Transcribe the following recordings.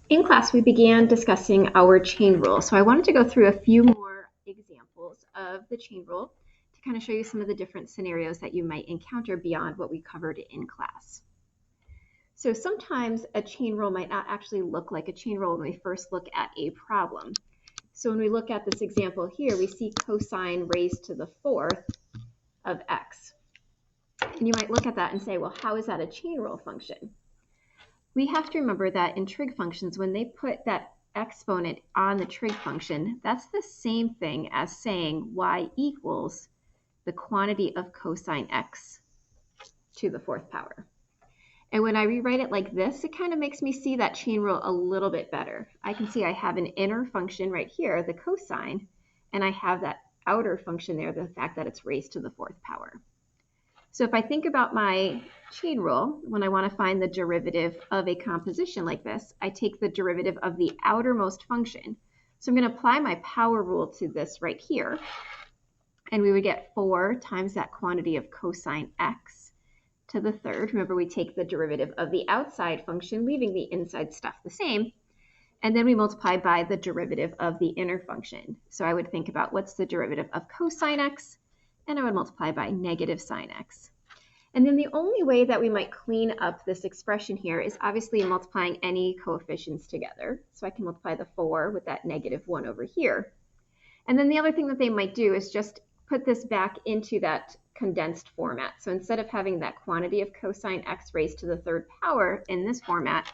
In class, we began discussing our chain rule. So I wanted to go through a few more examples of the chain rule to kind of show you some of the different scenarios that you might encounter beyond what we covered in class. So sometimes a chain rule might not actually look like a chain rule when we first look at a problem. So when we look at this example here, we see cosine raised to the fourth of x. And you might look at that and say, well, how is that a chain rule function? We have to remember that in trig functions, when they put that exponent on the trig function, that's the same thing as saying y equals the quantity of cosine x to the fourth power. And when I rewrite it like this, it kind of makes me see that chain rule a little bit better. I can see I have an inner function right here, the cosine, and I have that outer function there, the fact that it's raised to the fourth power. So if I think about my chain rule, when I want to find the derivative of a composition like this, I take the derivative of the outermost function. So I'm going to apply my power rule to this right here, and we would get 4 times that quantity of cosine x to the third. Remember, we take the derivative of the outside function, leaving the inside stuff the same, and then we multiply by the derivative of the inner function. So I would think about what's the derivative of cosine x, and I would multiply by negative sine x. And then the only way that we might clean up this expression here is obviously multiplying any coefficients together. So I can multiply the 4 with that negative 1 over here. And then the other thing that they might do is just put this back into that condensed format. So instead of having that quantity of cosine x raised to the third power in this format,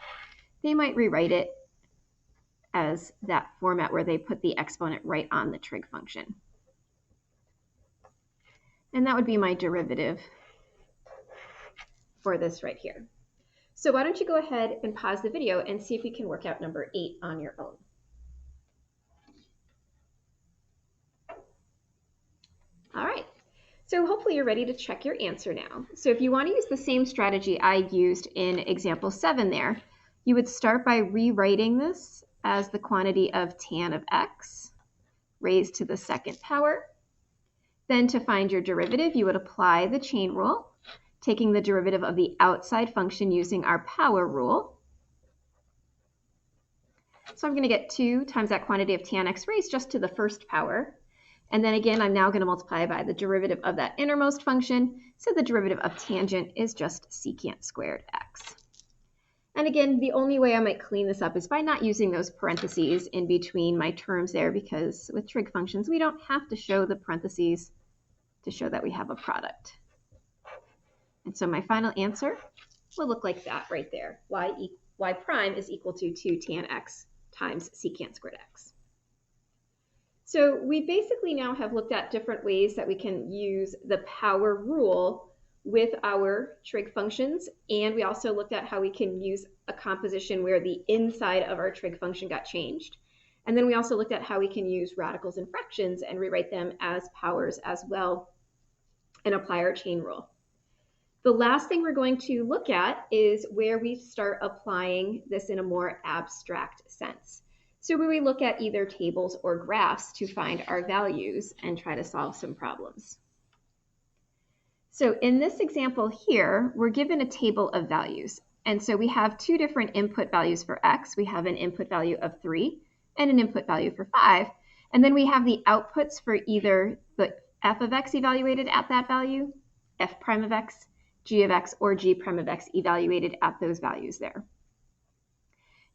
they might rewrite it as that format where they put the exponent right on the trig function. And that would be my derivative for this right here. So why don't you go ahead and pause the video and see if you can work out number 8 on your own. All right, so hopefully you're ready to check your answer now. So if you want to use the same strategy I used in example 7 there, you would start by rewriting this as the quantity of tan of x raised to the second power. Then to find your derivative, you would apply the chain rule, taking the derivative of the outside function using our power rule. So I'm going to get 2 times that quantity of tan x raised just to the first power. And then again, I'm now going to multiply by the derivative of that innermost function. So the derivative of tangent is just secant squared x. And again, the only way I might clean this up is by not using those parentheses in between my terms there, because with trig functions, we don't have to show the parentheses to show that we have a product. And so my final answer will look like that right there. Y prime is equal to 2 tan x times secant squared x. So we basically now have looked at different ways that we can use the power rule with our trig functions, and we also looked at how we can use a composition where the inside of our trig function got changed. And then we also looked at how we can use radicals and fractions and rewrite them as powers as well and apply our chain rule. The last thing we're going to look at is where we start applying this in a more abstract sense. So where we look at either tables or graphs to find our values and try to solve some problems. So in this example here, we're given a table of values. And so we have 2 different input values for x. We have an input value of 3 and an input value for 5. And then we have the outputs for either the f of x evaluated at that value, f prime of x, g of x, or g prime of x evaluated at those values there.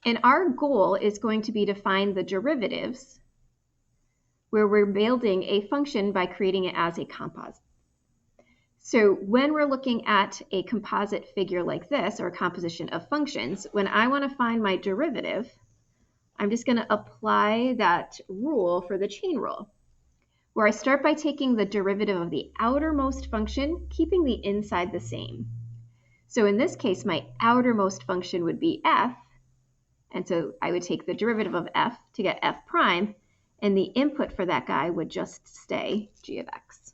And our goal is going to be to find the derivatives where we're building a function by creating it as a composite. So when we're looking at a composite figure like this, or a composition of functions, when I want to find my derivative, I'm just going to apply that rule for the chain rule, where I start by taking the derivative of the outermost function, keeping the inside the same. So in this case, my outermost function would be f, and so I would take the derivative of f to get f prime, and the input for that guy would just stay g of x.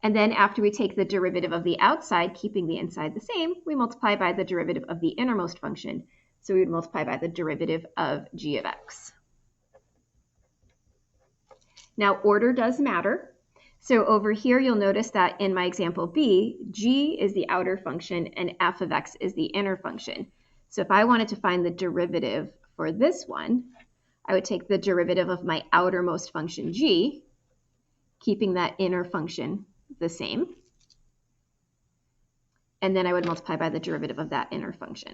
And then after we take the derivative of the outside, keeping the inside the same, we multiply by the derivative of the innermost function. So we would multiply by the derivative of g of x. Now order does matter. So over here, you'll notice that in my example B, g is the outer function and f of x is the inner function. So if I wanted to find the derivative for this one, I would take the derivative of my outermost function g, keeping that inner function the same. And then I would multiply by the derivative of that inner function.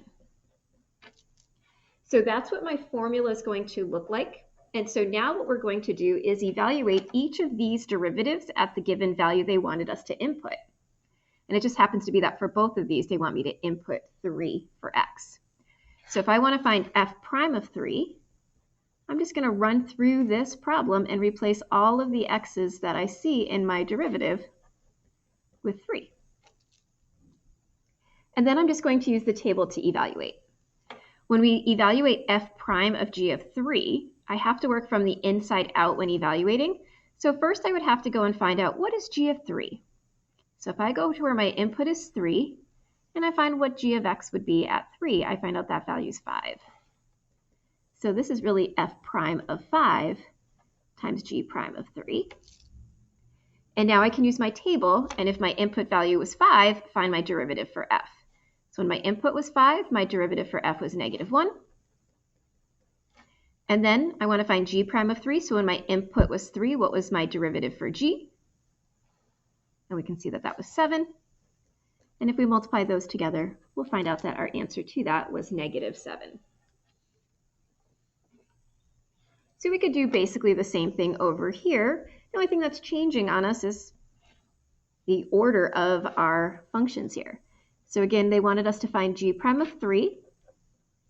So that's what my formula is going to look like. And so now what we're going to do is evaluate each of these derivatives at the given value they wanted us to input. And it just happens to be that for both of these, they want me to input 3 for x. So if I want to find f prime of 3, I'm just going to run through this problem and replace all of the x's that I see in my derivative with 3. And then I'm just going to use the table to evaluate. When we evaluate f prime of g of 3, I have to work from the inside out when evaluating. So first I would have to go and find out what is g of 3. So if I go to where my input is 3, and I find what g of x would be at 3, I find out that value is 5. So this is really f prime of 5 times g prime of 3. And now I can use my table, and if my input value was 5, find my derivative for f. So when my input was 5, my derivative for f was -1. And then I want to find g prime of 3, so when my input was 3, what was my derivative for g? And we can see that that was 7. And if we multiply those together, we'll find out that our answer to that was -7. So we could do basically the same thing over here. The only thing that's changing on us is the order of our functions here. So again, they wanted us to find g prime of 3.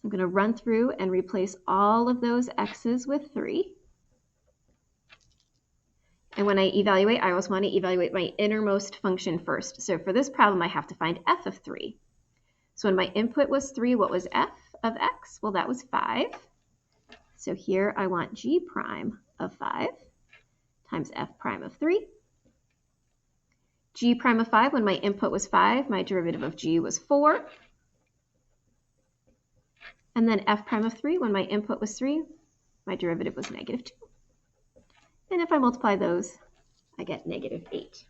I'm going to run through and replace all of those x's with 3. And when I evaluate, I always want to evaluate my innermost function first. So for this problem, I have to find f of 3. So when my input was 3, what was f of x? Well, that was 5. So here I want g prime of 5 times f prime of 3. G prime of 5, when my input was 5, my derivative of g was 4. And then f prime of 3, when my input was 3, my derivative was -2. And if I multiply those, I get -8.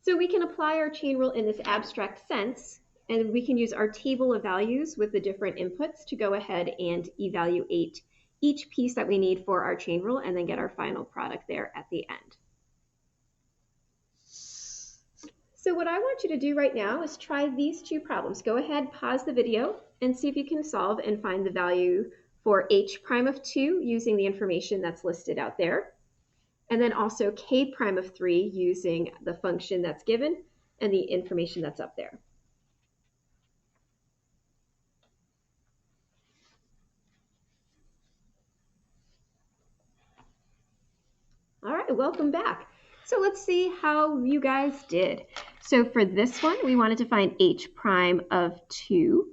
So we can apply our chain rule in this abstract sense, and we can use our table of values with the different inputs to go ahead and evaluate each piece that we need for our chain rule and then get our final product there at the end. So what I want you to do right now is try these two problems. Go ahead, pause the video, and see if you can solve and find the value for h prime of 2 using the information that's listed out there, and then also k prime of 3 using the function that's given and the information that's up there. All right, welcome back. So let's see how you guys did. So for this one, we wanted to find h prime of 2.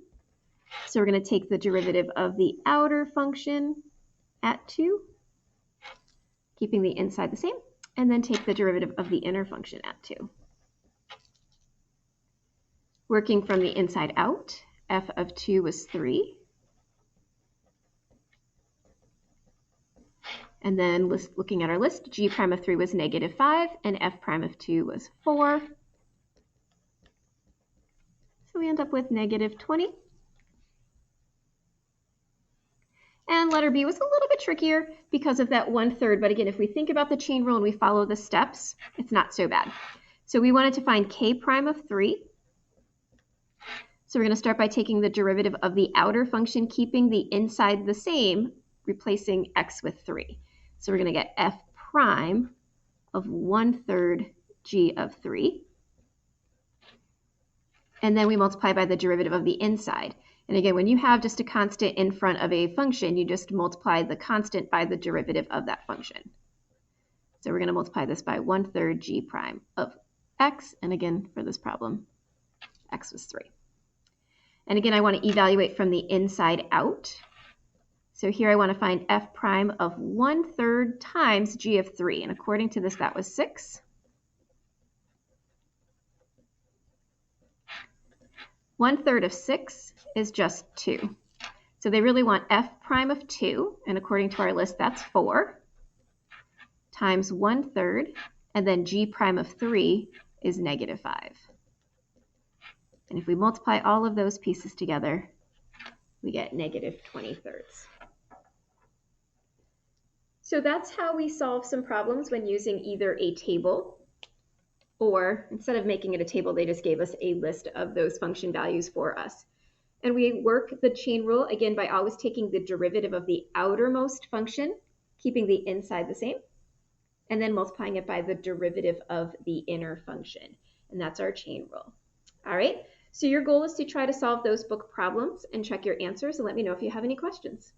So we're going to take the derivative of the outer function at 2, keeping the inside the same, and then take the derivative of the inner function at 2. Working from the inside out, f of 2 was 3. And then looking at our list, g prime of 3 was -5, and f prime of 2 was 4. So we end up with -20. And letter B was a little bit trickier because of that 1/3. But again, if we think about the chain rule and we follow the steps, it's not so bad. So we wanted to find k prime of 3. So we're going to start by taking the derivative of the outer function, keeping the inside the same, replacing x with 3. So we're going to get f prime of 1/3 g of 3. And then we multiply by the derivative of the inside. And again, when you have just a constant in front of a function, you just multiply the constant by the derivative of that function. So we're going to multiply this by 1/3 g prime of x. And again, for this problem, x was 3. And again, I want to evaluate from the inside out. So here I want to find f prime of 1/3 times g of 3. And according to this, that was 6. 1/3 of 6 is just 2. So they really want f prime of 2, and according to our list, that's 4, times 1/3, and then g prime of 3 is -5. And if we multiply all of those pieces together, we get negative 20/3. So that's how we solve some problems when using either a table, or instead of making it a table, they just gave us a list of those function values for us. And we work the chain rule, again, by always taking the derivative of the outermost function, keeping the inside the same, and then multiplying it by the derivative of the inner function. And that's our chain rule. All right, so your goal is to try to solve those book problems and check your answers and let me know if you have any questions.